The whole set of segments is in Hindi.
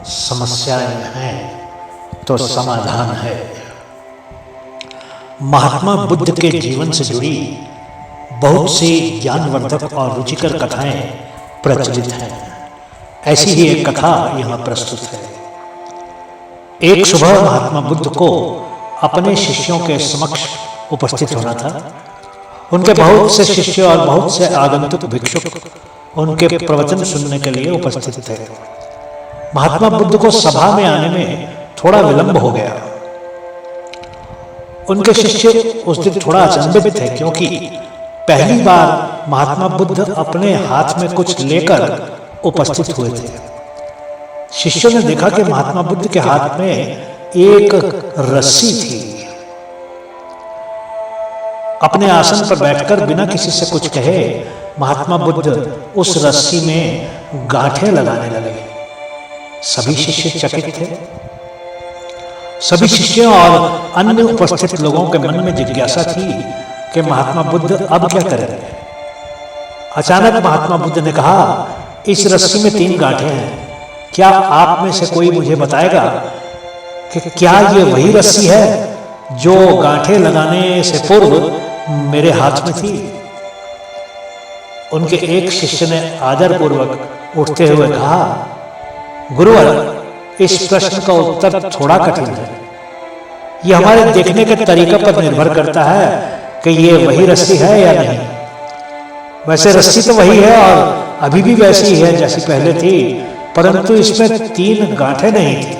समस्याएं हैं तो समाधान है। महात्मा बुद्ध के जीवन से जुड़ी बहुत सी ज्ञानवर्धक और रुचिकर कथाएं प्रचलित हैं। ऐसी ही एक कथा यहाँ प्रस्तुत है। एक सुबह महात्मा बुद्ध को अपने शिष्यों के समक्ष उपस्थित होना था। उनके बहुत से शिष्य और बहुत से आगंतुक भिक्षुक उनके प्रवचन सुनने के लिए उपस्थित थे। महात्मा बुद्ध को सभा में आने में थोड़ा विलंब हो गया। उनके शिष्य उस दिन थोड़ा अचंभित थे, क्योंकि पहली बार महात्मा बुद्ध अपने हाथ में कुछ लेकर उपस्थित हुए थे। शिष्यों ने देखा कि महात्मा बुद्ध के हाथ में एक रस्सी थी। अपने आसन पर बैठकर बिना किसी से कुछ कहे महात्मा बुद्ध उस रस्सी में गांठें लगाने लगे। सभी शिष्य चकित थे। सभी शिष्यों और अन्य उपस्थित लोगों के मन में जिज्ञासा थी कि महात्मा बुद्ध अब क्या करेंगे। अचानक महात्मा बुद्ध ने कहा, इस रस्सी में 3 गांठें हैं। क्या आप में से कोई मुझे बताएगा कि क्या ये वही रस्सी है जो गांठें लगाने से पूर्व मेरे हाथ में थी? उनके एक शिष्य ने आदरपूर्वक उठते हुए कहा, गुरुवर, इस प्रश्न का उत्तर थोड़ा कठिन है। यह हमारे देखने के तरीके पर निर्भर करता है कि ये वही रस्सी है या नहीं। वैसे रस्सी तो वही है और अभी भी वैसी ही है जैसी पहले थी, परंतु इसमें 3 गांठें नहीं थी।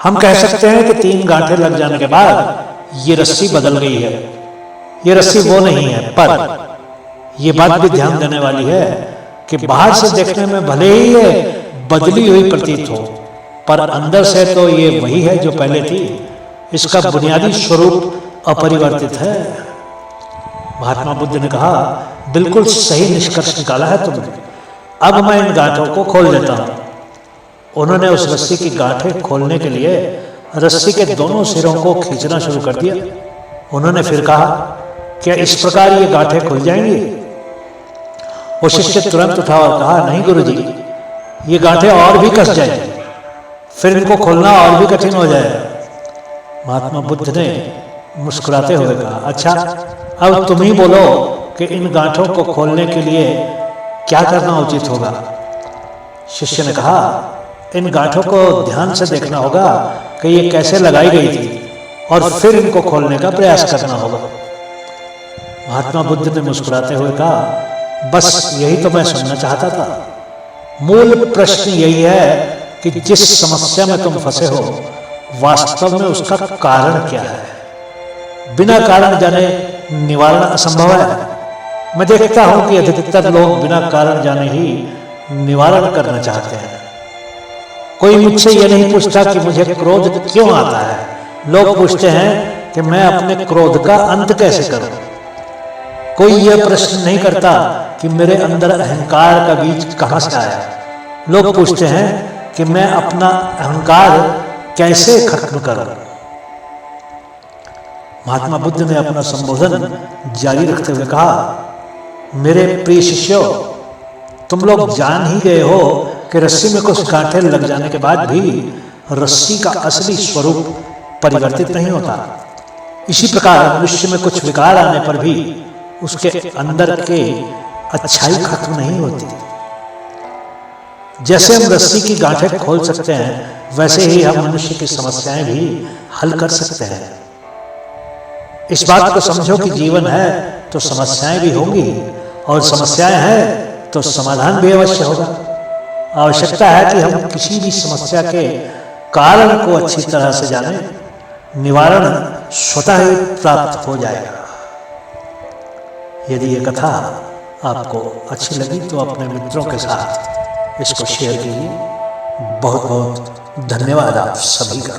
हम कह सकते हैं कि 3 गांठें लग जाने के बाद ये रस्सी बदल गई है। ये रस्सी वो नहीं है, पर यह बात भी ध्यान देने वाली है कि बाहर से देखने में भले ही ये बदली हुई प्रतीत हो, पर अंदर से तो ये वही है जो पहले थी। इसका बुनियादी स्वरूप अपरिवर्तित है। महात्मा बुद्ध ने कहा, बिल्कुल सही निष्कर्ष निकाला है तुमने। अब मैं इन गांठों को खोल देता हूं। उन्होंने उस रस्सी की गांठें खोलने के लिए रस्सी के दोनों सिरों को खींचना शुरू कर दिया। उन्होंने फिर कहा, क्या इस प्रकार ये गांठें खुल जाएंगी? वो शिष्य तुरंत उठा और कहा, नहीं गुरुजी, ये गांठें और भी कस जाएंगी, फिर इनको खोलना और भी कठिन हो जाएगा। महात्मा बुद्ध ने मुस्कुराते हुए कहा, अच्छा, अब तुम ही बोलो कि इन गांठों को खोलने के लिए क्या करना उचित होगा। शिष्य ने कहा, इन गांठों को ध्यान से देखना होगा कि ये कैसे लगाई गई थी और फिर इनको खोलने का प्रयास करना होगा। महात्मा बुद्ध ने मुस्कुराते हुए कहा, बस यही तो मैं सुनना चाहता था। मूल प्रश्न यही है कि जिस समस्या में तुम फंसे हो, वास्तव में उसका कारण क्या है। बिना कारण जाने निवारण असंभव है। मैं देखता हूं कि अधिकतर लोग बिना कारण जाने ही निवारण करना चाहते हैं। कोई मुझसे यह नहीं पूछता कि मुझे क्रोध क्यों आता है। लोग पूछते हैं कि मैं अपने क्रोध का अंत कैसे करूं। कोई यह प्रश्न नहीं करता कि मेरे अंदर अहंकार का बीज कहां से आया। लोग पूछते हैं कि मैं अपना अहंकार कैसे खत्म करूं। महात्मा बुद्ध ने अपना संबोधन जारी रखते हुए कहा, मेरे प्रिय शिष्यों, तुम लोग जान ही गए हो कि रस्सी में कुछ गांठें लग जाने के बाद भी रस्सी का असली स्वरूप परिवर्तित नहीं होता। इसी प्रकार मनुष्य में कुछ विकार आने पर भी उसके अंदर के अच्छाई खत्म नहीं होती। जैसे हम रस्सी की गांठें खोल सकते हैं, वैसे ही हम मनुष्य की समस्याएं भी हल कर सकते हैं। इस बात को समझो कि जीवन है तो समस्याएं भी होंगी, और समस्याएं हैं तो समाधान भी अवश्य होगा। आवश्यकता है कि हम किसी भी समस्या के कारण को अच्छी तरह से जानें। निवारण स्वतः ही प्राप्त हो जाएगा। यदि ये कथा आपको अच्छी लगी तो अपने मित्रों के साथ इसको शेयर कीजिए। बहुत बहुत धन्यवाद आप सभी का।